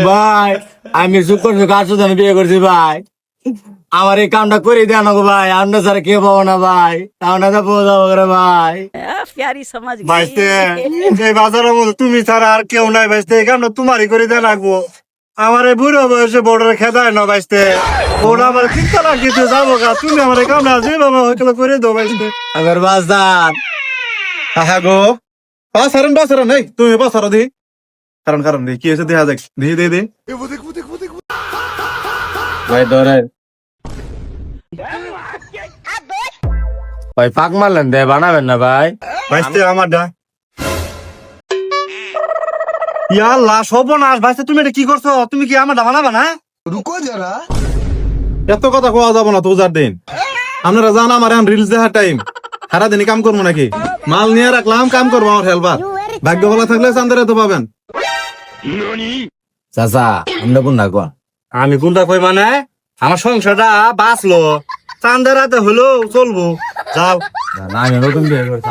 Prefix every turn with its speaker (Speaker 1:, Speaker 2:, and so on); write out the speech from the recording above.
Speaker 1: ভাই আমি শুক্র কার সাথে আমি বিয়ে করছি ভাই। আমার এই কামটা করে দেন গো ভাই, আমরা স্যার কেউ পাবো না ভাই, কামটা তো পৌঁছ যাবো করে ভাই।
Speaker 2: प्यारी समझ गई
Speaker 3: ভাইস্তে এই বাজারের মধ্যে তুমি ছাড়া আর কেউ নাই ভাইস্তে, এই কামটা তোমারই করে দেন রাখবো। আমার এই বুড়ো বয়সে বর্ডারে খেদায় না ভাইস্তে, ওরা আমার চিন্তা রাখিতে যাবো গা, তুমি আমার এই কামটা যেভাবে হয়তো করে দাও ভাইস্তে।
Speaker 1: আবার বাজার
Speaker 3: হ্যাঁ গো বাসারেন নাই তুমি বাসারো দি, কারণ কারণ দি কি হয়েছে দেখা যাক, দি
Speaker 1: ভাই ধরেন ভাই, পাক মারলেন দে বানাবেন না ভাই।
Speaker 3: ভাইস্তে আমার ডা ইয়াল্লা সর্বনাশ ভাইস্তে, তুমি এটা কি করছো? তুমি কি আমার বানাবা না? এত কথা কোয়া যাবো না তো যার দিন, আপনারা জান আমার এখন রিলস দেখার টাইম, সারা দিনই কাম করবো নাকি? মাল নিয়ে রাখলাম, কাম করবো আমার হেলবার, ভাগ্য ভালো থাকলে চান্দারে তো পাবেন।
Speaker 1: চাচা আমরা কোন না কোন?
Speaker 3: আমি কোনটা কই মানে, আমার সংসারটা বাঁচলো, চান্দার রাতে হলেও চলবো, যাও।
Speaker 1: না আমি নতুন বিয়ে করছি।